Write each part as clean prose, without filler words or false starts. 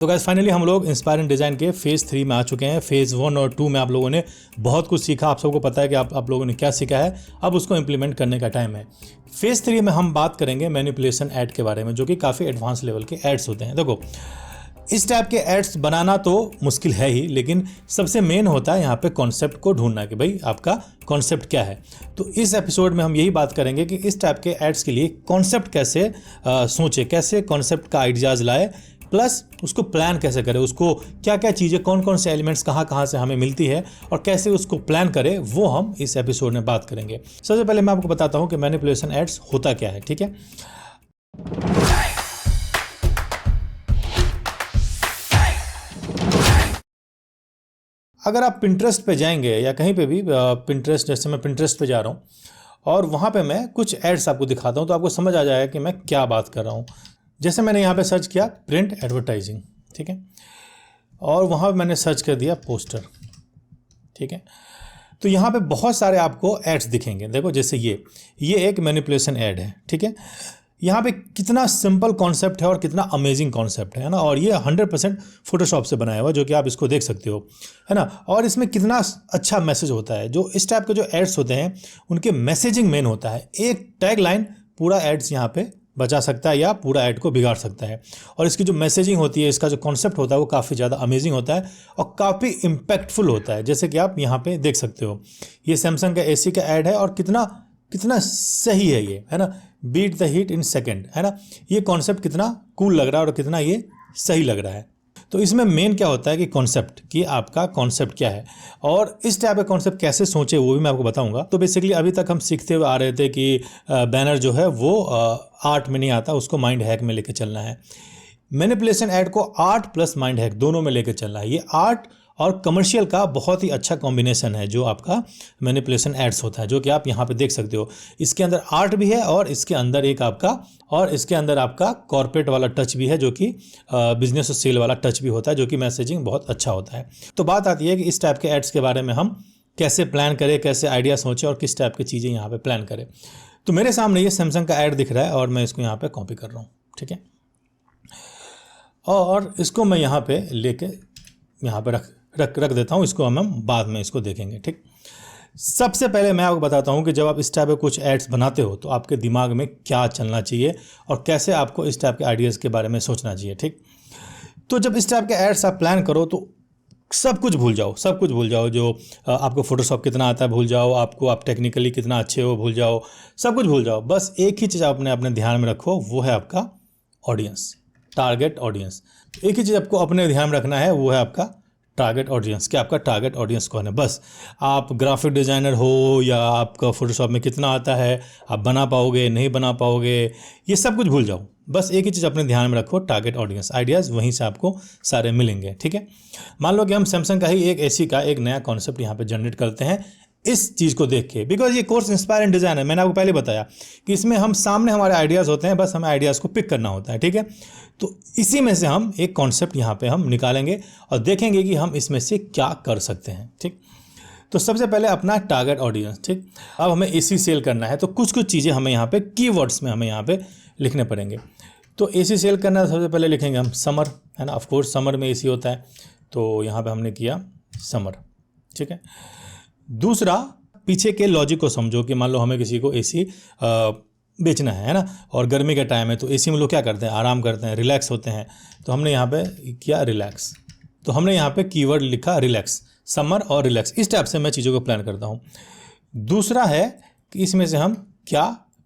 तो guys finally हम लोग इंस्पायरिंग डिज़ाइन के फेज़ 3 में आ चुके हैं। फेज़ 1 और 2 में आप लोगों ने बहुत कुछ सीखा, आप सबको पता है कि आप लोगों ने क्या सीखा है। अब उसको इम्प्लीमेंट करने का टाइम है। फेज़ 3 में हम बात करेंगे मैनिपुलेशन ऐड के बारे में, जो कि काफ़ी एडवांस लेवल के एड्स होते हैं। देखो, इस टाइप के एड्स बनाना तो मुश्किल है ही, लेकिन सबसे मेन होता है यहाँ पे कॉन्सेप्ट को ढूंढना कि भाई आपका कॉन्सेप्ट क्या है। तो इस एपिसोड में हम यही बात करेंगे कि इस टाइप के एड्स के लिए कॉन्सेप्ट कैसे सोचें, कैसे कॉन्सेप्ट का आइडियाज़ लाए, प्लस उसको प्लान कैसे करें, उसको क्या क्या चीज़ें, कौन कौन से एलिमेंट्स कहाँ से हमें मिलती है और कैसे उसको प्लान करें, वो हम इस एपिसोड में बात करेंगे। सबसे पहले मैं आपको बताता हूँ कि मैनिपुलेशन एड्स होता क्या है। ठीक है, अगर आप पिंटरेस्ट पे जाएंगे या कहीं पे भी, पिंटरेस्ट, जैसे मैं पिंटरेस्ट पे जा रहा हूँ और वहाँ पे मैं कुछ एड्स आपको दिखाता हूँ, तो आपको समझ आ जाएगा कि मैं क्या बात कर रहा हूँ। जैसे मैंने यहाँ पे सर्च किया प्रिंट एडवर्टाइजिंग, ठीक है, और वहाँ पे मैंने सर्च कर दिया पोस्टर, ठीक है। तो यहाँ पे बहुत सारे आपको एड्स दिखेंगे। देखो, जैसे ये एक मैनिपुलेशन एड है, ठीक है। यहाँ पे कितना सिंपल कॉन्सेप्ट है और कितना अमेजिंग कॉन्सेप्ट है ना, और ये 100% फोटोशॉप से बनाया हुआ, जो कि आप इसको देख सकते हो, है ना। और इसमें कितना अच्छा मैसेज होता है। जो इस टाइप के जो एड्स होते हैं उनके मैसेजिंग मेन होता है। एक टैग लाइन पूरा एड्स यहाँ पे बचा सकता है या पूरा ऐड को बिगाड़ सकता है। और इसकी जो मैसेजिंग होती है, इसका जो कॉन्सेप्ट होता है, वो काफ़ी ज़्यादा अमेजिंग होता है और काफ़ी इम्पैक्टफुल होता है। जैसे कि आप यहाँ पे देख सकते हो, ये सैमसंग का एसी का ऐड है और कितना सही है ये, है ना। Beat the heat in second, है ना। ये कॉन्सेप्ट कितना कूल लग रहा है और कितना ये सही लग रहा है। तो इसमें मेन क्या होता है कि कॉन्सेप्ट, कि आपका कॉन्सेप्ट क्या है और इस टाइप का कॉन्सेप्ट कैसे सोचे, वो भी मैं आपको बताऊंगा। तो बेसिकली अभी तक हम सीखते हुए आ रहे थे कि बैनर जो है वो आर्ट में नहीं आता, उसको माइंड हैक में लेके चलना है। मैनिपुलेशन ऐड को आर्ट प्लस माइंड हैक दोनों में लेके चलना है। ये आर्ट और कमर्शियल का बहुत ही अच्छा कॉम्बिनेशन है जो आपका मैनिपुलेशन एड्स होता है, जो कि आप यहाँ पे देख सकते हो। इसके अंदर आर्ट भी है और इसके अंदर आपका कॉर्पोरेट वाला टच भी है, जो कि बिजनेस और सेल वाला टच भी होता है, जो कि मैसेजिंग बहुत अच्छा होता है। तो बात आती है कि इस टाइप के एड्स के बारे में हम कैसे प्लान करें, कैसे आइडिया सोचें और किस टाइप की चीज़ें यहाँ पर प्लान करें। तो मेरे सामने ये सैमसंग का ऐड दिख रहा है और मैं इसको यहाँ पर कॉपी कर रहा हूँ, ठीक है। और इसको मैं यहाँ पे लेके यहाँ पे रख देता हूँ। इसको हम बाद में इसको देखेंगे, ठीक। सबसे पहले मैं आपको बताता हूँ कि जब आप इस टाइप के कुछ एड्स बनाते हो तो आपके दिमाग में क्या चलना चाहिए और कैसे आपको इस टाइप के आइडियाज़ के बारे में सोचना चाहिए, ठीक। तो जब इस टाइप के एड्स आप प्लान करो तो सब कुछ भूल जाओ। जो आपको फोटोशॉप कितना आता है भूल जाओ, आप टेक्निकली कितना अच्छे हो भूल जाओ, सब कुछ भूल जाओ। बस एक ही चीज़ आप अपने ध्यान में रखो, वो है आपका ऑडियंस, टारगेट ऑडियंस। एक ही चीज़ आपको अपने ध्यान में रखना है, वो है आपका टारगेट ऑडियंस। क्या आपका टारगेट ऑडियंस कौन है। बस आप ग्राफिक डिज़ाइनर हो या आपका फोटोशॉप में कितना आता है, आप बना पाओगे नहीं बना पाओगे, ये सब कुछ भूल जाओ। बस एक ही चीज़ अपने ध्यान में रखो, टारगेट ऑडियंस। आइडियाज़ वहीं से आपको सारे मिलेंगे, ठीक है। मान लो कि हम सैमसंग का ही एक एसी का एक नया कॉन्सेप्ट यहाँ पे जनरेट करते हैं इस चीज़ को देख के, बिकॉज ये कोर्स इंस्पायरिंग डिज़ाइन है। मैंने आपको पहले बताया कि इसमें हम सामने हमारे आइडियाज़ होते हैं, बस हमें आइडियाज़ को पिक करना होता है, ठीक है। तो इसी में से हम एक कॉन्सेप्ट यहाँ पे हम निकालेंगे और देखेंगे कि हम इसमें से क्या कर सकते हैं, ठीक। तो सबसे पहले अपना टारगेट ऑडियंस, ठीक। अब हमें एसी सेल करना है तो कुछ चीज़ें हमें यहाँ पे कीवर्ड्स में हमें यहाँ पे लिखने पड़ेंगे। तो एसी सेल करना है, सबसे पहले लिखेंगे हम समर, है ना। ऑफकोर्स समर में एसी होता है, तो यहाँ पे हमने किया समर, ठीक है। दूसरा, पीछे के लॉजिक को समझो कि मान लो हमें किसी को एसी बेचना है ना, और गर्मी का टाइम है तो एसी में लोग क्या करते हैं, आराम करते हैं, रिलैक्स होते हैं। तो हमने यहाँ पे किया रिलैक्स, तो हमने यहाँ पे कीवर्ड लिखा रिलैक्स, समर और रिलैक्स। इस टाइप से मैं चीज़ों को प्लान करता हूँ। दूसरा है कि इसमें से हम क्या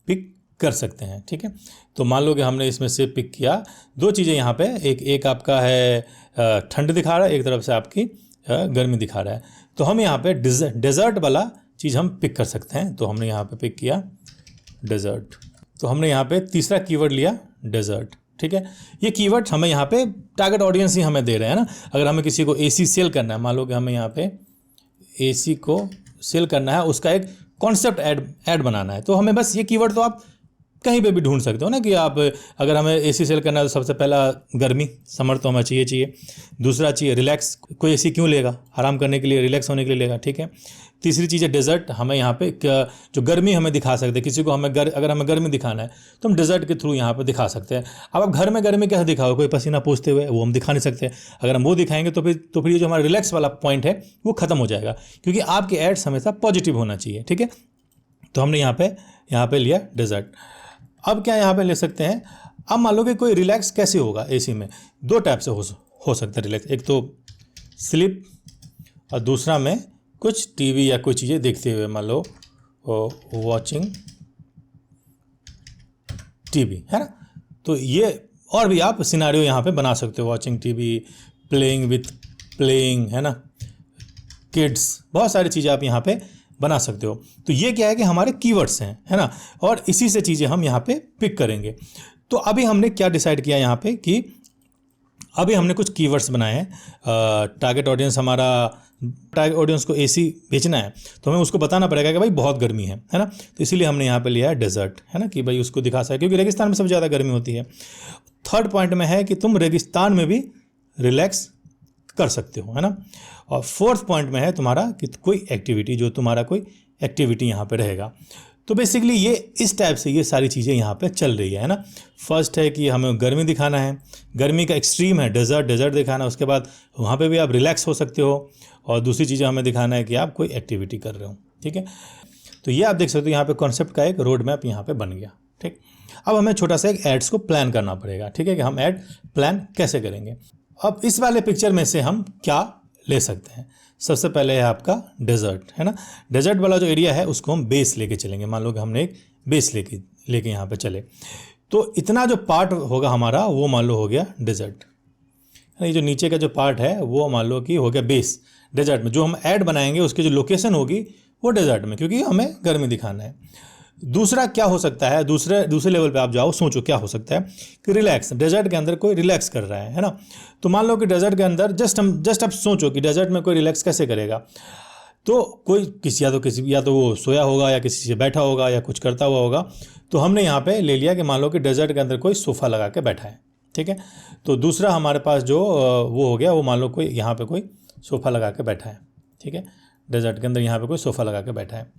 पिक कर सकते हैं, ठीक है। तो मान लो कि हमने इसमें से पिक किया दो चीज़ें यहाँ पे, एक आपका है ठंड दिखा रहा है, एक तरफ से आपकी गर्मी दिखा रहा है। तो हम यहाँ पे डेजर्ट वाला चीज़ हम पिक कर सकते हैं। तो हमने यहाँ पे पिक किया डेजर्ट। तो हमने यहाँ पे तीसरा कीवर्ड लिया डेजर्ट, ठीक है। ये कीवर्ड हमें यहाँ पे टारगेट ऑडियंस ही हमें दे रहे हैं ना। अगर हमें किसी को एसी सेल करना है, मान लो कि हमें यहाँ पे एसी को सेल करना है, उसका एक कॉन्सेप्ट ऐड बनाना है, तो हमें बस ये कीवर्ड तो आप कहीं पे भी ढूंढ सकते हो ना, कि आप अगर हमें एसी सेल करना है तो सबसे पहला गर्मी, समर तो हमें चाहिए। दूसरा चाहिए रिलैक्स, कोई एसी क्यों लेगा, आराम करने के लिए, रिलैक्स होने के लिए लेगा, ठीक है। तीसरी चीज़ है डेजर्ट, हमें यहाँ पे जो गर्मी हमें दिखा सकते हैं, किसी को हमें अगर हमें गर्मी दिखाना है तो हम डेजर्ट के थ्रू यहाँ पे दिखा सकते हैं। अब आप घर में गर्मी कैसे दिखाओ, कोई पसीना पोंछते हुए, वो हम दिखा नहीं सकते। अगर हम वो दिखाएंगे तो फिर ये जो हमारा रिलैक्स वाला पॉइंट है वो खत्म हो जाएगा, क्योंकि आपके एड्स हमेशा पॉजिटिव होना चाहिए, ठीक है। तो हमने यहाँ पे लिया डेजर्ट। अब क्या यहाँ पे ले सकते हैं, अब मान लो कि कोई रिलैक्स कैसे होगा एसी में, दो टाइप से हो सकता है रिलैक्स। एक तो स्लीप और दूसरा में कुछ टीवी या कोई चीज़ें देखते हुए, मान लो वॉचिंग टीवी, है ना। तो ये और भी आप सिनारियो यहाँ पे बना सकते हो, वॉचिंग टीवी, प्लेइंग, है ना, किड्स, बहुत सारी चीज़ें आप यहाँ पे बना सकते हो। तो ये क्या है कि हमारे कीवर्ड्स हैं, है ना, और इसी से चीज़ें हम यहाँ पे पिक करेंगे। तो अभी हमने क्या डिसाइड किया यहाँ पे कि अभी हमने कुछ कीवर्ड्स बनाए हैं। टारगेट ऑडियंस को एसी बेचना है, तो हमें उसको बताना पड़ेगा कि भाई बहुत गर्मी है ना। तो इसीलिए हमने यहाँ पे लिया है डेजर्ट, है ना, कि भाई उसको दिखा सके, क्योंकि रेगिस्तान में सबसे ज़्यादा गर्मी होती है। थर्ड पॉइंट में है कि तुम रेगिस्तान में भी रिलैक्स कर सकते हो, है ना। और फोर्थ पॉइंट में है तुम्हारा कि कोई एक्टिविटी, जो तुम्हारा कोई एक्टिविटी यहाँ पे रहेगा। तो बेसिकली ये इस टाइप से ये सारी चीज़ें यहाँ पे चल रही है ना। फर्स्ट है कि हमें गर्मी दिखाना है, गर्मी का एक्सट्रीम है डेजर्ट दिखाना है, उसके बाद वहाँ पे भी आप रिलैक्स हो सकते हो, और दूसरी चीज़ें हमें दिखाना है कि आप कोई एक्टिविटी कर रहे हो, ठीक है। तो ये आप देख सकते हो यहाँ पे कॉन्सेप्ट का एक रोड मैप यहाँ पे बन गया, ठीक। अब हमें छोटा सा एक एड्स को प्लान करना पड़ेगा, ठीक है, कि हम एड प्लान कैसे करेंगे। अब इस वाले पिक्चर में से हम क्या ले सकते हैं, सबसे पहले है आपका डेजर्ट, है ना। डेजर्ट वाला जो एरिया है उसको हम बेस लेके चलेंगे। मान लो कि हमने एक बेस लेके यहाँ पे चले, तो इतना जो पार्ट होगा हमारा वो मान लो हो गया डेजर्ट। ये जो नीचे का जो पार्ट है वो मान लो कि हो गया बेस डेजर्ट में। जो हम ऐड बनाएंगे उसकी जो लोकेशन होगी वो डेजर्ट में, क्योंकि हमें गर्मी दिखाना है। दूसरा क्या हो सकता है, दूसरे लेवल पे आप जाओ, सोचो क्या हो सकता है कि रिलैक्स, डेजर्ट के अंदर कोई रिलैक्स कर रहा है ना। तो मान लो कि डेजर्ट के अंदर जस्ट आप सोचो कि डेजर्ट में कोई रिलैक्स कैसे करेगा। तो कोई या तो वो सोया होगा, या किसी से बैठा होगा, या कुछ करता हुआ होगा। तो हमने यहाँ पे ले लिया कि मान लो कि डेजर्ट के अंदर कोई सोफ़ा लगा के बैठा है, ठीक है। तो दूसरा हमारे पास जो वो हो गया, वो मान लो कोई यहाँ पे कोई सोफ़ा लगा के बैठा है, ठीक है। डेजर्ट के अंदर यहाँ पे कोई सोफ़ा लगा के बैठा है।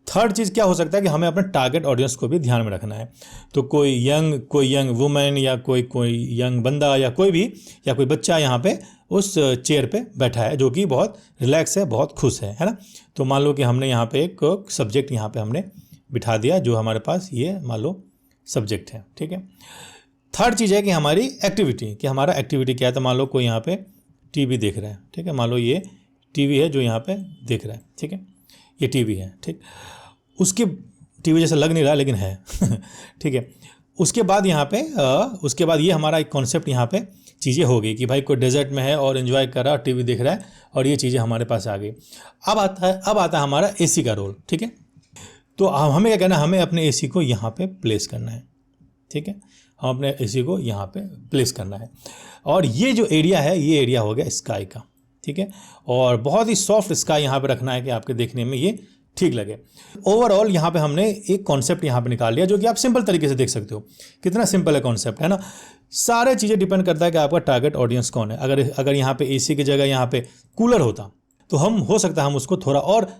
थर्ड चीज़ क्या हो सकता है कि हमें अपने टारगेट ऑडियंस को भी ध्यान में रखना है। तो कोई यंग वुमेन, या कोई यंग बंदा, या कोई बच्चा यहाँ पे उस चेयर पे बैठा है, जो कि बहुत रिलैक्स है, बहुत खुश है ना। तो मान लो कि हमने यहाँ पे एक सब्जेक्ट यहाँ पे हमने बिठा दिया, जो हमारे पास ये मान लो सब्जेक्ट है, ठीक है। थर्ड चीज़ है कि हमारी एक्टिविटी, कि हमारा एक्टिविटी क्या है। तो मान लो कोई यहाँ पे टीवी देख रहा है, ठीक है। मान लो ये टीवी है जो यहाँ पे देख रहा है, ठीक है, ये टीवी है, ठीक। उसके टीवी जैसा लग नहीं रहा लेकिन है ठीक है। उसके बाद ये हमारा एक कॉन्सेप्ट यहाँ पे चीज़ें हो गई कि भाई कोई डेजर्ट में है और एंजॉय कर रहा है, टीवी देख रहा है, और ये चीज़ें हमारे पास आ गई। अब आता है हमारा एसी का रोल, ठीक है। तो हमें क्या करना है, हमें अपने एसी को यहाँ पे प्लेस करना है, ठीक है। हम अपने एसी को यहाँ पे प्लेस करना है, और ये जो एरिया है ये एरिया हो गया स्काई का, ठीक है। और बहुत ही सॉफ्ट स्काई यहाँ पे रखना है कि आपके देखने में ये ठीक लगे। ओवरऑल यहाँ पे हमने एक कॉन्सेप्ट यहाँ पे निकाल लिया, जो कि आप सिंपल तरीके से देख सकते हो। कितना सिंपल है कॉन्सेप्ट, है ना। सारे चीज़ें डिपेंड करता है कि आपका टारगेट ऑडियंस कौन है। अगर यहाँ पे एसी की जगह यहाँ पे कूलर होता तो हम हो सकता है हम उसको थोड़ा और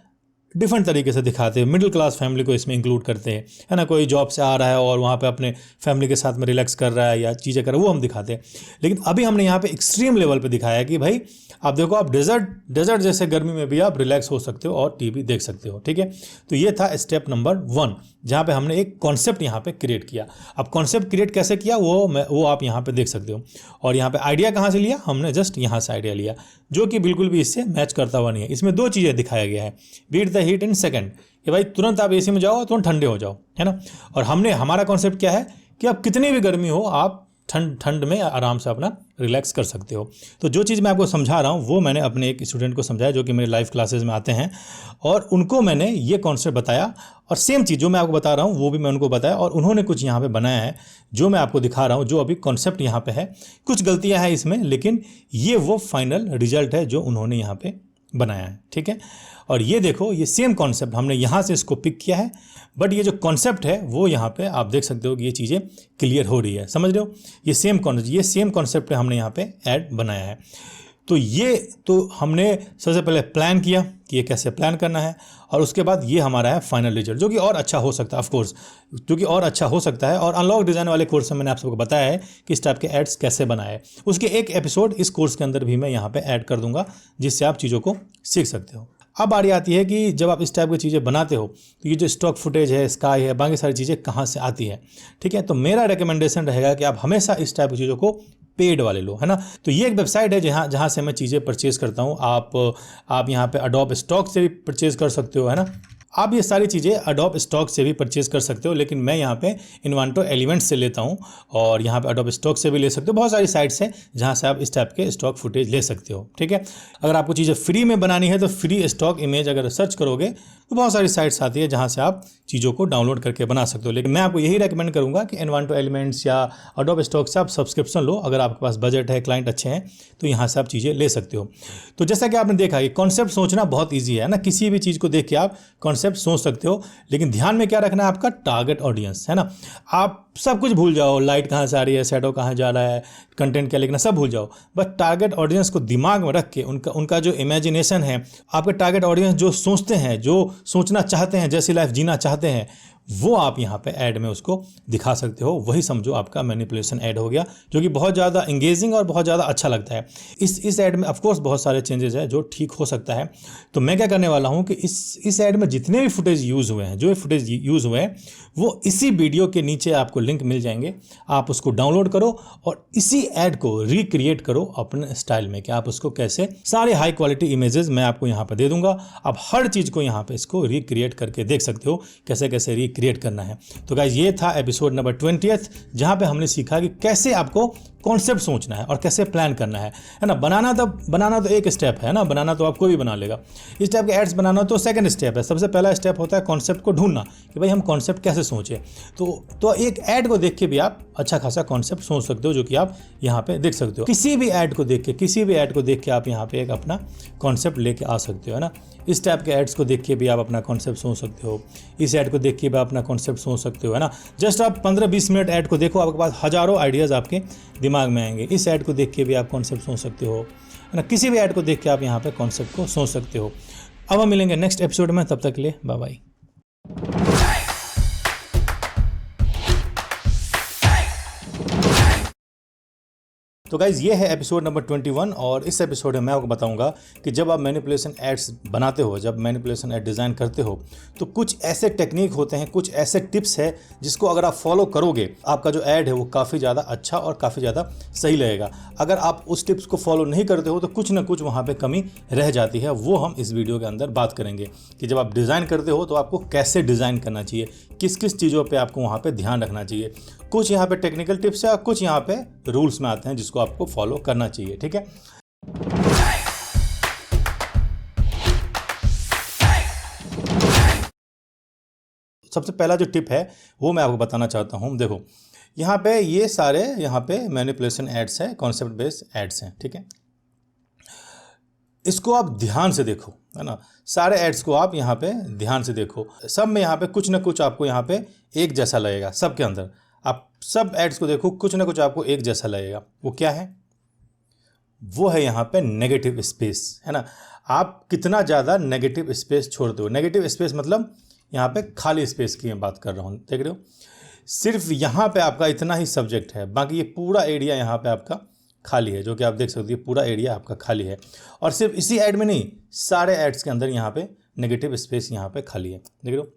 डिफरेंट तरीके से दिखाते हैं। मिडिल क्लास फैमिली को इसमें इंक्लूड करते हैं, है ना। कोई जॉब से आ रहा है और वहाँ पे अपने फैमिली के साथ में रिलैक्स कर रहा है या चीज़ें कर रहा है, वो हम दिखाते हैं। लेकिन अभी हमने यहाँ पे एक्सट्रीम लेवल पे दिखाया है कि भाई आप देखो, आप डेजर्ट जैसे गर्मी में भी आप रिलैक्स हो सकते हो और टीवी देख सकते हो, ठीक है। तो ये था स्टेप नंबर 1, जहाँ पे हमने एक कॉन्सेप्ट यहाँ पे क्रिएट किया। अब कॉन्सेप्ट क्रिएट कैसे किया वो आप यहाँ पे देख सकते हो। और यहाँ पे आइडिया कहाँ से लिया, हमने जस्ट यहाँ से आइडिया लिया, जो कि बिल्कुल भी इससे मैच करता हुआ नहीं है। इसमें 2 चीज़ें दिखाया गया है, beat the heat in second, कि भाई तुरंत आप एसी में जाओ, तुरंत ठंडे हो जाओ, है ना। और हमारा कॉन्सेप्ट क्या है कि आप कितनी भी गर्मी हो, आप ठंड में आराम से अपना रिलैक्स कर सकते हो। तो जो चीज़ मैं आपको समझा रहा हूँ वो मैंने अपने एक स्टूडेंट को समझाया, जो कि मेरे लाइव क्लासेस में आते हैं, और उनको मैंने ये कॉन्सेप्ट बताया। और सेम चीज़ जो मैं आपको बता रहा हूँ वो भी मैं उनको बताया, और उन्होंने कुछ यहाँ पे बनाया है जो मैं आपको दिखा रहा हूँ, जो अभी कॉन्सेप्ट यहाँ पे है। कुछ गलतियाँ हैं इसमें, लेकिन ये वो फाइनल रिजल्ट है जो उन्होंने यहाँ पे बनाया है, ठीक है। और ये देखो, ये सेम कॉन्सेप्ट हमने यहाँ से इसको पिक किया है, बट ये जो कॉन्सेप्ट है वो यहाँ पे आप देख सकते हो कि ये चीज़ें क्लियर हो रही है, समझ रहे हो। ये सेम कॉन्सेप्ट पे हमने यहाँ पे ऐड बनाया है। तो ये तो हमने सबसे पहले प्लान किया कि ये कैसे प्लान करना है, और उसके बाद ये हमारा है फाइनल रिजल्ट, जो कि और अच्छा हो सकता है ऑफ कोर्स, जो कि और अच्छा हो सकता है। और अनलॉक डिज़ाइन वाले कोर्स में मैंने आप सबको बताया है कि इस टाइप के एड्स कैसे बनाए, उसके एक एपिसोड इस कोर्स के अंदर भी मैं यहाँ पे ऐड कर दूंगा, जिससे आप चीज़ों को सीख सकते हो। अब बारी आती है कि जब आप इस टाइप की चीज़ें बनाते हो तो ये जो स्टॉक फुटेज है, स्काई है, बाकी सारी चीज़ें कहाँ से आती है, ठीक है। तो मेरा रिकमेंडेशन रहेगा कि आप हमेशा इस टाइप की चीज़ों को पेड वाले लो, है ना। तो ये एक वेबसाइट है जहाँ से मैं चीज़ें परचेज करता हूँ। आप यहाँ पे अडोब स्टॉक से भी परचेज कर सकते हो, है ना। आप ये सारी चीज़ें अडोब स्टॉक से भी परचेज कर सकते हो, लेकिन मैं यहाँ पे इन्वांटो एलिमेंट्स से लेता हूँ, और यहाँ पे अडोब स्टॉक से भी ले सकते हो। बहुत सारी साइट्स हैं जहाँ से आप इस टाइप के स्टॉक फुटेज ले सकते हो, ठीक है। अगर आपको चीज़ें फ्री में बनानी है तो फ्री स्टॉक इमेज अगर सर्च करोगे तो बहुत सारी साइट्स आती है जहाँ से आप चीज़ों को डाउनलोड करके बना सकते हो। लेकिन मैं आपको यही रेकमेंड करूँगा कि इन्वांटो एलिमेंट्स या अडोब स्टॉक से आप सब्सक्रिप्शन लो। अगर आपके पास बजट है, क्लाइंट अच्छे हैं, तो यहाँ से आप चीज़ें ले सकते हो। तो जैसा कि आपने देखा कि कॉन्सेप्ट सोचना बहुत ईजी है ना, किसी भी चीज़ को देख के आप कॉन्सेप्ट सोच सकते हो, लेकिन ध्यान में क्या रखना है, आपका टारगेट ऑडियंस, है ना। आप सब कुछ भूल जाओ, लाइट कहाँ से आ रही है, शैडो कहाँ जा रहा है, कंटेंट क्या लिखना, सब भूल जाओ। बस टारगेट ऑडियंस को दिमाग में रख के उनका जो इमेजिनेशन है, आपके टारगेट ऑडियंस जो सोचते हैं, जो सोचना चाहते हैं, जैसी लाइफ जीना चाहते हैं, वो आप यहाँ पे ऐड में उसको दिखा सकते हो। वही समझो आपका मैनिपुलेशन ऐड हो गया, जो कि बहुत ज़्यादा इंगेजिंग और बहुत ज़्यादा अच्छा लगता है। इस ऐड में ऑफकोर्स बहुत सारे चेंजेस है जो ठीक हो सकता है। तो मैं क्या करने वाला हूँ कि इस ऐड में जितने भी फुटेज यूज़ हुए हैं, जो फुटेज यूज़ हुए हैं, वो इसी वीडियो के नीचे आपको लिंक मिल जाएंगे। आप उसको डाउनलोड करो और इसी ऐड को रिक्रिएट करो अपने स्टाइल में, कि आप उसको कैसे, सारे हाई क्वालिटी इमेजेस मैं आपको यहाँ पर दे दूंगा। आप हर चीज़ को यहाँ पे इसको रिक्रिएट करके देख सकते हो कैसे कैसे रिक्रिएट करना है। तो गाइस, ये था एपिसोड नंबर 20, जहाँ पे हमने सीखा कि कैसे आपको कॉन्सेप्ट सोचना है और कैसे प्लान करना है ना। बनाना तो एक स्टेप है ना, बनाना तो आप कोई भी बना लेगा। इस टाइप के एड्स बनाना तो सेकंड स्टेप है। सबसे पहला स्टेप होता है कॉन्सेप्ट को ढूंढना, कि भाई हम कॉन्सेप्ट कैसे सोचें। तो एक ऐड को देख के भी आप अच्छा खासा कॉन्सेप्ट सोच सकते हो, जो कि आप यहाँ पे देख सकते हो। किसी भी ऐड को देख के आप यहाँ पे एक अपना कॉन्सेप्ट लेके आ सकते हो, है ना। इस टाइप के एड्स को देख के भी आप अपना कॉन्सेप्ट सोच सकते हो, इस ऐड को देख के भी आप अपना कॉन्सेप्ट सोच सकते हो, है ना। जस्ट आप 15-20 मिनट ऐड को देखो, आपके पास हज़ारों आइडियाज़ आपके दिमाग में आएंगे। इस ऐड को देख के भी आप कॉन्सेप्ट सोच सकते हो, है ना। किसी भी ऐड को देख के आप यहाँ पे कॉन्सेप्ट को सोच सकते हो। अब हम मिलेंगे नेक्स्ट एपिसोड में, तब तक के लिए बाय बाय। तो गाइज़, ये है एपिसोड नंबर 21, और इस एपिसोड में मैं आपको बताऊंगा कि जब आप मैनिपुलेशन एड्स बनाते हो, जब मैनिपुलेशन एड डिज़ाइन करते हो, तो कुछ ऐसे टेक्निक होते हैं, कुछ ऐसे टिप्स है जिसको अगर आप फॉलो करोगे, आपका जो ऐड है वो काफ़ी ज़्यादा अच्छा और काफ़ी ज़्यादा सही लगेगा। अगर आप उस टिप्स को फॉलो नहीं करते हो तो कुछ ना कुछ वहाँ पर कमी रह जाती है। वो हम इस वीडियो के अंदर बात करेंगे कि जब आप डिज़ाइन करते हो तो आपको कैसे डिज़ाइन करना चाहिए, किस किस चीज़ों पर आपको वहाँ पर ध्यान रखना चाहिए। कुछ यहाँ पे टेक्निकल टिप्स है और कुछ यहाँ पे रूल्स में आते हैं जिसको आपको फॉलो करना चाहिए, ठीक है। सबसे पहला जो टिप है वो मैं आपको बताना चाहता हूँ। देखो, यहाँ पे ये सारे यहाँ पे मैनिपुलेशन एड्स हैं, कॉन्सेप्ट बेस्ड एड्स हैं, ठीक है। इसको आप ध्यान से देखो, है ना। सारे एड्स को आप यहाँ पे ध्यान से देखो। सब में यहाँ पे कुछ ना कुछ आपको यहाँ पे एक जैसा लगेगा। सब के अंदर आप सब एड्स को देखो, कुछ ना कुछ आपको एक जैसा लगेगा। वो क्या है? वो है यहाँ पे नेगेटिव स्पेस, है ना। आप कितना ज़्यादा नेगेटिव स्पेस छोड़ते हो। नेगेटिव स्पेस मतलब यहाँ पे खाली स्पेस की मैं बात कर रहा हूँ, देख रहे हो। सिर्फ यहाँ पे आपका इतना ही सब्जेक्ट है, बाकी ये पूरा एरिया यहाँ पे आपका खाली है, जो कि आप देख सकते हो पूरा एरिया आपका खाली है। और सिर्फ इसी ऐड में नहीं, सारे एड्स के अंदर यहाँ पे नेगेटिव स्पेस यहाँ पे खाली है, देख रहे हो।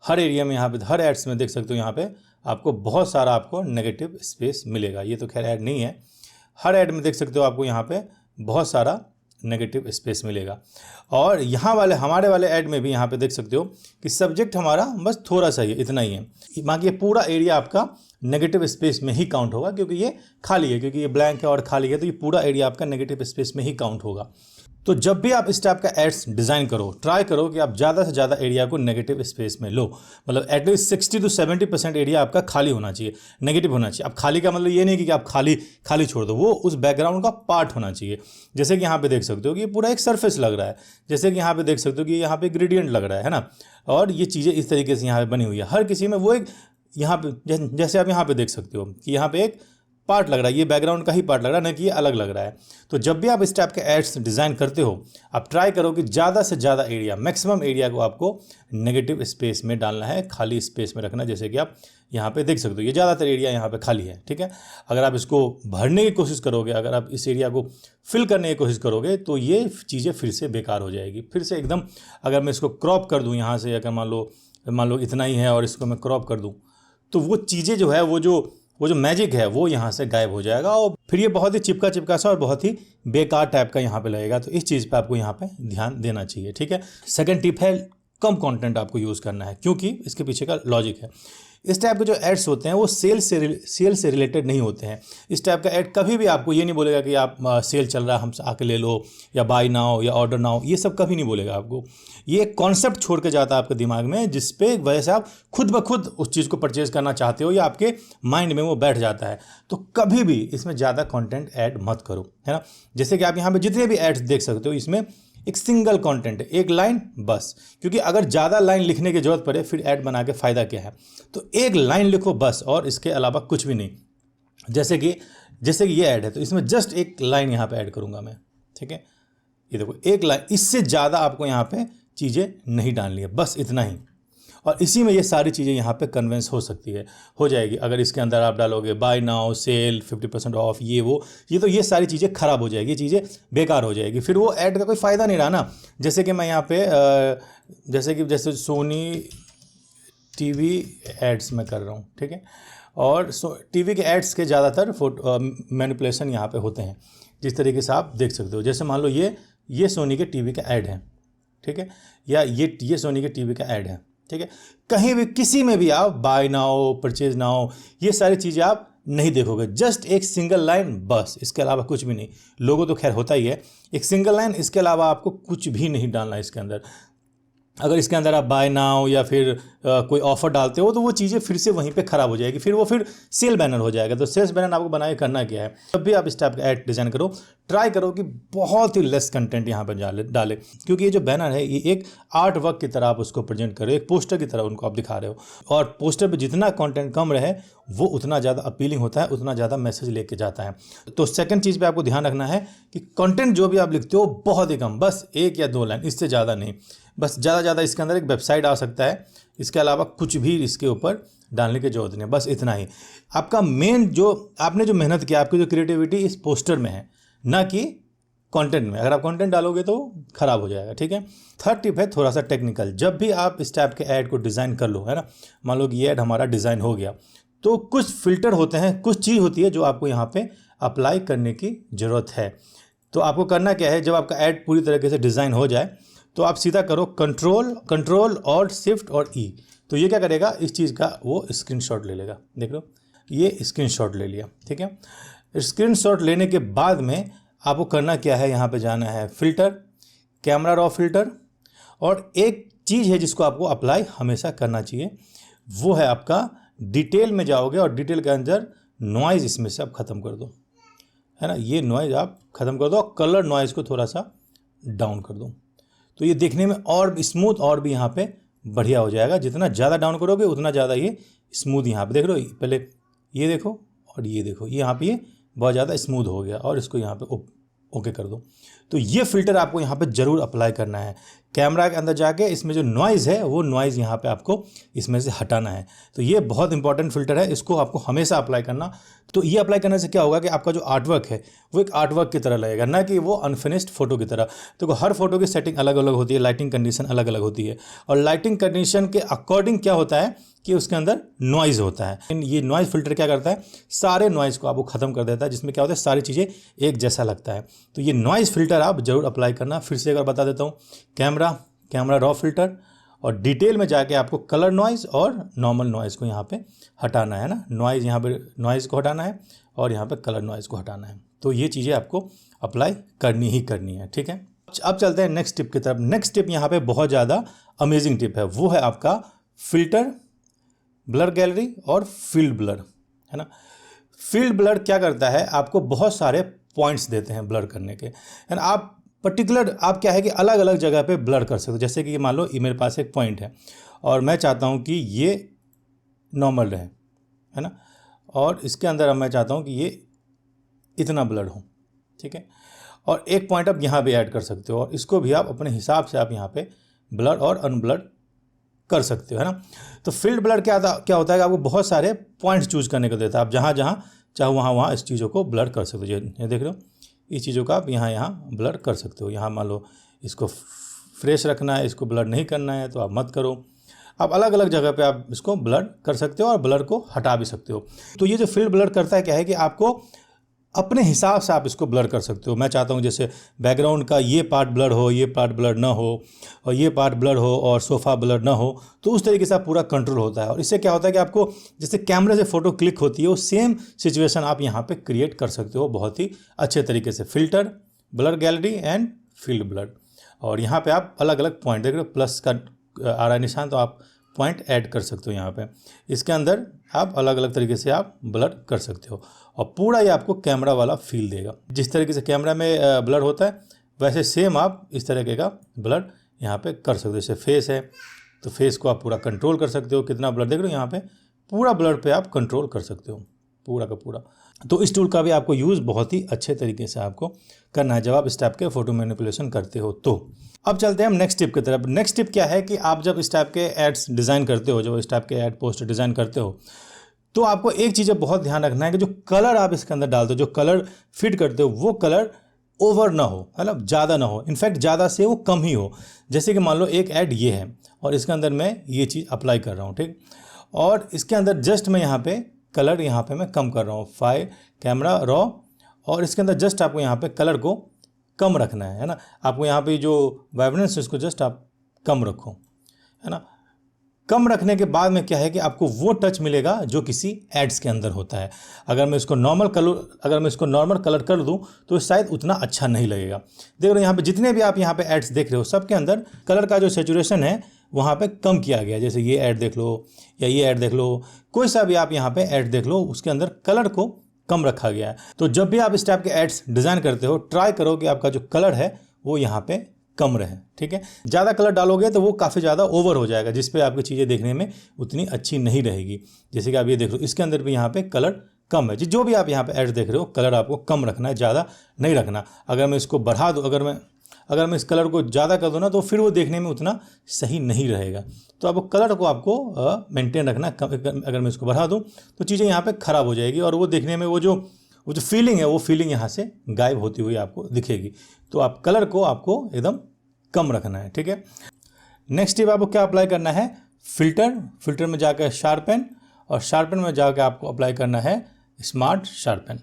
हर एरिया में यहाँ पे, हर एड्स में देख सकते हो यहाँ पे आपको बहुत सारा आपको नेगेटिव स्पेस मिलेगा। ये तो खैर ऐड नहीं है, हर ऐड में देख सकते हो आपको यहाँ पे बहुत सारा नेगेटिव स्पेस मिलेगा। और यहाँ वाले हमारे वाले ऐड में भी यहाँ पे देख सकते हो कि सब्जेक्ट हमारा बस थोड़ा सा ही है, इतना ही है। बाकी ये पूरा एरिया आपका नेगेटिव स्पेस में ही काउंट होगा, क्योंकि ये खाली है, क्योंकि ये ब्लैंक है और खाली है, तो ये पूरा एरिया आपका नेगेटिव स्पेस में ही काउंट होगा। तो जब भी आप इस टाइप का एड्स डिज़ाइन करो, ट्राई करो कि आप ज़्यादा से ज़्यादा एरिया को नेगेटिव स्पेस में लो। मतलब एटलीस्ट 60 to 70% एरिया आपका खाली होना चाहिए, नेगेटिव होना चाहिए। अब खाली का मतलब ये नहीं कि आप खाली छोड़ दो, वो उस बैकग्राउंड का पार्ट होना चाहिए। जैसे कि यहाँ पे देख सकते हो कि ये पूरा एक सरफेस लग रहा है, जैसे कि यहाँ पे देख सकते हो कि यहाँ पे ग्रेडियंट लग रहा है ना। और ये चीज़ें इस तरीके से यहाँ पे बनी हुई है। हर किसी में वो एक यहाँ पे, जैसे आप यहाँ पे देख सकते हो कि यहाँ पे एक पार्ट लग रहा है, ये बैकग्राउंड का ही पार्ट लग रहा है, ना कि ये अलग लग रहा है। तो जब भी आप इस टाइप के एड्स डिज़ाइन करते हो, आप ट्राई करो कि ज़्यादा से ज़्यादा एरिया, मैक्सिमम एरिया को आपको नेगेटिव स्पेस में डालना है, खाली स्पेस में रखना। जैसे कि आप यहाँ पे देख सकते हो, ये ज़्यादातर एरिया यहाँ पे खाली है, ठीक है। अगर आप इसको भरने की कोशिश करोगे, अगर आप इस एरिया को फिल करने की कोशिश करोगे, तो ये चीज़ें फिर से बेकार हो जाएगी, फिर से एकदम। अगर मैं इसको क्रॉप कर दूँ यहाँ से, अगर मान लो इतना ही है और इसको मैं क्रॉप कर दूँ, तो वो चीज़ें जो है, वो जो मैजिक है वो यहाँ से गायब हो जाएगा, और फिर ये बहुत ही चिपका सा और बहुत ही बेकार टाइप का यहाँ पे लगेगा। तो इस चीज़ पे आपको यहाँ पे ध्यान देना चाहिए, ठीक है। सेकंड टिप है, कम कंटेंट आपको यूज़ करना है, क्योंकि इसके पीछे का लॉजिक है, इस टाइप के जो एड्स होते हैं वो सेल से रिलेटेड नहीं होते हैं। इस टाइप का ऐड कभी भी आपको ये नहीं बोलेगा कि आप सेल चल रहा है हमसे आके ले लो, या बाय नाउ या ऑर्डर नाउ, ये सब कभी नहीं बोलेगा आपको। ये कॉन्सेप्ट छोड़ के जाता है आपके दिमाग में, जिस पे वजह से आप खुद ब खुद उस चीज़ को परचेज करना चाहते हो, या आपके माइंड में वो बैठ जाता है। तो कभी भी इसमें ज़्यादा कंटेंट ऐड मत करो, है ना। जैसे कि आप यहाँ पे जितने भी एड्स देख सकते हो, इसमें एक सिंगल कंटेंट है, एक लाइन बस, क्योंकि अगर ज़्यादा लाइन लिखने की जरूरत पड़े फिर ऐड बना के फ़ायदा क्या है। तो एक लाइन लिखो बस, और इसके अलावा कुछ भी नहीं। जैसे कि ये ऐड है, तो इसमें जस्ट एक लाइन यहाँ पे ऐड करूँगा मैं, ठीक है। ये देखो, एक लाइन, इससे ज़्यादा आपको यहाँ पे चीज़ें नहीं डालनी है, बस इतना ही। और इसी में ये सारी चीज़ें यहाँ पे कन्वेंस हो जाएगी। अगर इसके अंदर आप डालोगे बाय नाउ, सेल, 50% ऑफ, ये वो, तो ये सारी चीज़ें ख़राब हो जाएगी, ये चीज़ें बेकार हो जाएगी, फिर वो ऐड का कोई फ़ायदा नहीं रहा ना। जैसे कि मैं यहाँ पे जैसे सोनी टीवी एड्स में कर रहा हूँ, ठीक है। और टीवी के एड्स के ज़्यादातर मैनिपुलेशन यहाँ पे होते हैं, जिस तरीके से आप देख सकते हो। जैसे मान लो ये सोनी के टीवी का ऐड है, ठीक है, या ये सोनी के टीवी का ऐड है, ठीक है। कहीं भी किसी में भी आप बाय नाउ, परचेज नाउ, ये सारी चीज़ें आप नहीं देखोगे, जस्ट एक सिंगल लाइन बस, इसके अलावा कुछ भी नहीं। लोगो तो खैर होता ही है, एक सिंगल लाइन, इसके अलावा आपको कुछ भी नहीं डालना इसके अंदर। अगर इसके अंदर आप बाय नाउ या फिर कोई ऑफर डालते हो, तो वो चीज़ें फिर से वहीं पे ख़राब हो जाएगी, फिर वो सेल बैनर हो जाएगा। तो सेल्स बैनर आपको बनाए करना क्या है, जब भी आप इस टाइप का ऐड डिज़ाइन करो, ट्राई करो कि बहुत ही लेस कंटेंट यहाँ पर डाले, क्योंकि ये जो बैनर है ये एक आर्ट वर्क की तरह आप उसको प्रेजेंट करो, एक पोस्टर की तरह उनको आप दिखा रहे हो। और पोस्टर पर जितना कॉन्टेंट कम रहे, वो उतना ज़्यादा अपीलिंग होता है, उतना ज़्यादा मैसेज लेके जाता है। तो सेकंड चीज़ पे आपको ध्यान रखना है कि कंटेंट जो भी आप लिखते हो बहुत ही कम, बस 1 या 2 लाइन, इससे ज़्यादा नहीं। बस ज़्यादा इसके अंदर एक वेबसाइट आ सकता है, इसके अलावा कुछ भी इसके ऊपर डालने की जरूरत नहीं, बस इतना ही। आपका मेन जो आपने जो मेहनत किया, आपकी जो क्रिएटिविटी इस पोस्टर में है, ना कि कंटेंट में। अगर आप कंटेंट डालोगे तो ख़राब हो जाएगा, ठीक है। थर्ड टिप है थोड़ा सा टेक्निकल। जब भी आप इस टाइप के ऐड को डिज़ाइन कर लो, है ना, मान लो कि ये ऐड हमारा डिज़ाइन हो गया, तो कुछ फिल्टर होते हैं, कुछ चीज़ होती है जो आपको यहाँ पे अप्लाई करने की ज़रूरत है। तो आपको करना क्या है, जब आपका ऐड पूरी तरीके से डिज़ाइन हो जाए, तो आप सीधा करो कंट्रोल और शिफ्ट और ई। तो ये क्या करेगा, इस चीज़ का वो स्क्रीनशॉट ले लेगा। देख लो, ये स्क्रीनशॉट ले लिया, ठीक है। स्क्रीनशॉट लेने के बाद में आपको करना क्या है, यहाँ पे जाना है फिल्टर, कैमरा रॉ फिल्टर, और एक चीज़ है जिसको आपको अप्लाई हमेशा करना चाहिए, वो है आपका डिटेल में जाओगे, और डिटेल के अंदर नॉइज़ इसमें से आप ख़त्म कर दो, है ना। ये नॉइज़ आप ख़त्म कर दो, और कलर नॉइज़ को थोड़ा सा डाउन कर दो। तो ये देखने में और स्मूथ और भी यहाँ पे बढ़िया हो जाएगा। जितना ज़्यादा डाउन करोगे उतना ज़्यादा ये स्मूथ यहाँ पे देख लो। पहले ये देखो और ये देखो, ये यहाँ पे ये बहुत ज़्यादा स्मूथ हो गया, और इसको यहाँ पे ओके कर दो। तो ये फ़िल्टर आपको यहाँ पे ज़रूर अप्लाई करना है। कैमरा के अंदर जाके इसमें जो नॉइज़ है, वो नॉइज़ यहाँ पे आपको इसमें से हटाना है। तो ये बहुत इंपॉर्टेंट फ़िल्टर है, इसको आपको हमेशा अप्लाई करना। तो ये अप्लाई करने से क्या होगा कि आपका जो आर्टवर्क है वो एक आर्टवर्क की तरह लगेगा, ना कि वो अनफिनिश्ड फ़ोटो की तरह। तो हर फोटो की सेटिंग अलग अलग होती है, लाइटिंग कंडीशन अलग अलग होती है, और लाइटिंग कंडीशन के अकॉर्डिंग क्या होता है कि उसके अंदर नॉइज़ होता है। ये नॉइज़ फिल्टर क्या करता है, सारे नॉइज़ को आपको ख़त्म कर देता है, जिसमें क्या होता है सारी चीज़ें एक जैसा लगता है। तो ये नॉइज़ फिल्टर आप ज़रूर अप्लाई करना। फिर से एक बार बता देता हूँ, कैमरा रॉ फिल्टर, और डिटेल में जाके आपको कलर नॉइज़ और नॉर्मल नॉइज़ को यहाँ पे हटाना है ना। नॉइज़ यहाँ पे नॉइज़ को हटाना है, और यहाँ पे कलर नॉइज़ को हटाना है। तो ये चीज़ें आपको अप्लाई करनी ही करनी है, ठीक है। अब चलते हैं नेक्स्ट टिप की तरफ। नेक्स्ट टिप यहाँ पे बहुत ज़्यादा अमेजिंग टिप है, वो है आपका फिल्टर, ब्लर गैलरी और फील्ड ब्लर, है ना। फील्ड ब्लर क्या करता है, आपको बहुत सारे पॉइंट्स देते हैं ब्लर करने के, है ना। आप पर्टिकुलर आप क्या है कि अलग अलग जगह पे ब्लर कर सकते हो। जैसे कि मान लो ये मेरे पास एक पॉइंट है, और मैं चाहता हूँ कि ये नॉर्मल रहे, है ना, और इसके अंदर अब मैं चाहता हूँ कि ये इतना ब्लड हो, ठीक है। और एक पॉइंट आप यहाँ भी ऐड कर सकते हो और इसको भी आप अपने हिसाब से आप यहाँ पे ब्लड और अनब्लड कर सकते हो, है ना। तो फील्ड ब्लड क्या होता है कि आपको बहुत सारे पॉइंट्स चूज करने को देता है। आप जहाँ जहाँ चाहो वहाँ इस चीज़ों को ब्लड कर सकते हो। ये देख रहे हो, इस चीज़ों का आप यहाँ ब्लड कर सकते हो। यहाँ मान लो इसको फ्रेश रखना है, इसको ब्लड नहीं करना है तो आप मत करो। आप अलग अलग जगह पे आप इसको ब्लड कर सकते हो और ब्लड को हटा भी सकते हो। तो ये जो फील्ड ब्लड करता है क्या है कि आपको अपने हिसाब से आप इसको ब्लर कर सकते हो। मैं चाहता हूँ जैसे बैकग्राउंड का ये पार्ट ब्लर हो, ये पार्ट ब्लर ना हो, और ये पार्ट ब्लर हो और सोफ़ा ब्लर ना हो, तो उस तरीके से आप पूरा कंट्रोल होता है। और इससे क्या होता है कि आपको जैसे कैमरे से फ़ोटो क्लिक होती है वो सेम सिचुएशन आप यहाँ पे क्रिएट कर सकते हो बहुत ही अच्छे तरीके से। Filter, blur gallery and field blur. और यहाँ पर आप अलग अलग पॉइंट देख रहे हो, प्लस का आ रहा है निशान, तो आप पॉइंट ऐड कर सकते हो यहाँ पे। इसके अंदर आप अलग अलग तरीके से आप ब्लर कर सकते हो और पूरा ये आपको कैमरा वाला फील देगा। जिस तरीके से कैमरा में ब्लर होता है वैसे सेम आप इस तरीके का ब्लर यहाँ पे कर सकते हो। जैसे फेस है तो फेस को आप पूरा कंट्रोल कर सकते हो। कितना ब्लर देख रहे हो यहाँ पे, पूरा ब्लर पे आप कंट्रोल कर सकते हो पूरा का पूरा। तो इस टूल का भी आपको यूज़ बहुत ही अच्छे तरीके से आपको करना है जब आप इस टाइप के फ़ोटो मैनिपुलेशन करते हो। तो अब चलते हैं हम नेक्स्ट टिप की तरफ। नेक्स्ट टिप क्या है कि आप जब इस टाइप के एड्स डिज़ाइन करते हो, जब इस टाइप के एड पोस्टर डिज़ाइन करते हो, तो आपको एक चीज़ बहुत ध्यान रखना है कि जो कलर आप इसके अंदर डालते हो, जो कलर फिट करते हो, वो कलर ओवर ना हो, मतलब ज़्यादा ना हो। इनफैक्ट ज़्यादा से वो कम ही हो। जैसे कि मान लो एक ऐड ये है और इसके अंदर मैं ये चीज़ अप्लाई कर रहा हूँ, ठीक, और इसके अंदर जस्ट मैं यहाँ पे कलर यहाँ पे मैं कम कर रहा हूँ, फाइल कैमरा रॉ, और इसके अंदर जस्ट आपको यहाँ पे कलर को कम रखना है ना। आपको यहाँ पे जो वाइब्रेंस है इसको जस्ट आप कम रखो, है ना। कम रखने के बाद में क्या है कि आपको वो टच मिलेगा जो किसी एड्स के अंदर होता है। अगर मैं इसको नॉर्मल कलर कर दूं तो शायद उतना अच्छा नहीं लगेगा। देख रहे हो यहाँ पे जितने भी आप यहाँ पे एड्स देख रहे हो सबके अंदर कलर का जो सेचुरेशन है वहाँ पे कम किया गया। जैसे ये ऐड देख लो या ये ऐड देख लो, कोई सा भी आप यहाँ पे ऐड देख लो, उसके अंदर कलर को कम रखा गया है। तो जब भी आप इस टाइप के एड्स डिज़ाइन करते हो ट्राई करो कि आपका जो कलर है वो यहाँ पे कम रहे, ठीक है। ज़्यादा कलर डालोगे तो वो काफ़ी ज़्यादा ओवर हो जाएगा, जिस पे आपकी चीज़ें देखने में उतनी अच्छी नहीं रहेगी। जैसे कि आप ये देख लो इसके अंदर भी यहाँ पे कलर कम है। जो भी आप यहाँ पे एड्स देख रहे हो कलर आपको कम रखना है, ज़्यादा नहीं रखना। अगर मैं इसको बढ़ा दूँ, अगर मैं इस कलर को ज़्यादा कर दूँ ना तो फिर वो देखने में उतना सही नहीं रहेगा। तो आपको कलर को आपको मेंटेन रखना। अगर मैं इसको बढ़ा दूँ तो चीज़ें यहाँ पे ख़राब हो जाएगी और वो देखने में वो जो फीलिंग है वो फीलिंग यहाँ से गायब होती हुई आपको दिखेगी। तो आप कलर को आपको एकदम कम रखना है, ठीक है। नेक्स्ट टिप आपको क्या अप्लाई करना है, फिल्टर में जाकर शार्पन, और शार्पन में जाकर आपको अप्लाई करना है स्मार्ट शार्पन,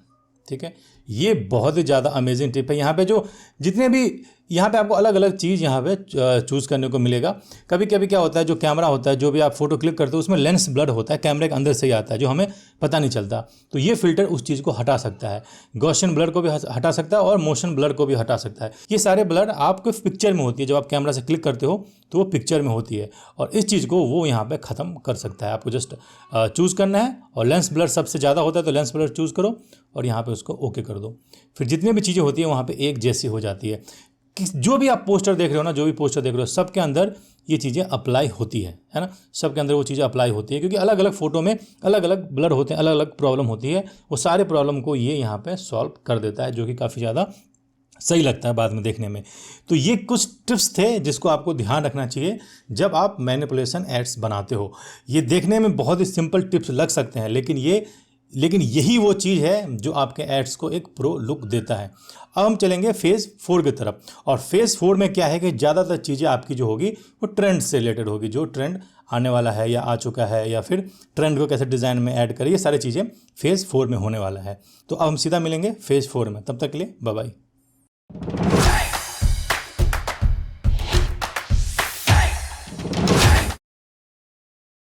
ठीक है। ये बहुत ही ज़्यादा अमेजिंग टिप है। यहाँ पे जो जितने भी यहाँ पे आपको अलग अलग चीज़ यहाँ पे चूज़ करने को मिलेगा। कभी कभी क्या होता है, जो कैमरा होता है, जो भी आप फोटो क्लिक करते हो उसमें लेंस ब्लर होता है, कैमरे के अंदर से ही आता है जो हमें पता नहीं चलता। तो ये फिल्टर उस चीज़ को हटा सकता है, गॉसियन ब्लर को भी हटा सकता है और मोशन ब्लर को भी हटा सकता है। ये सारे ब्लर आपको पिक्चर में होती है, जब आप कैमरा से क्लिक करते हो तो वो पिक्चर में होती है और इस चीज़ को वो यहाँ पर ख़त्म कर सकता है। आपको जस्ट चूज़ करना है और लेंस ब्लर सबसे ज़्यादा होता है तो लेंस ब्लर चूज़ करो और यहाँ पर उसको ओके कर दो। फिर जितनी भी चीज़ें होती हैं वहाँ पर एक जैसी हो जाती है। जो भी आप पोस्टर देख रहे हो ना, जो भी पोस्टर देख रहे हो सबके अंदर ये चीज़ें अप्लाई होती है ना। सबके अंदर वो चीज़ें अप्लाई होती है क्योंकि अलग अलग फ़ोटो में अलग अलग ब्लर होते हैं, अलग अलग प्रॉब्लम होती है। वो सारे प्रॉब्लम को ये यहाँ पे सॉल्व कर देता है, जो कि काफ़ी ज़्यादा सही लगता है बाद में देखने में। तो ये कुछ टिप्स थे जिसको आपको ध्यान रखना चाहिए जब आप मैनिपुलेशन एड्स बनाते हो। ये देखने में बहुत ही सिंपल टिप्स लग सकते हैं लेकिन यही वो चीज़ है जो आपके एड्स को एक प्रो लुक देता है। अब हम चलेंगे फेज़ 4 की तरफ, और फेज़ 4 में क्या है कि ज़्यादातर चीज़ें आपकी जो होगी वो ट्रेंड से रिलेटेड होगी। जो ट्रेंड आने वाला है या आ चुका है, या फिर ट्रेंड को कैसे डिज़ाइन में ऐड करें, ये सारी चीज़ें फेज़ 4 में होने वाला है। तो अब हम सीधा मिलेंगे फेज़ 4 में। तब तक के लिए बाय बाय।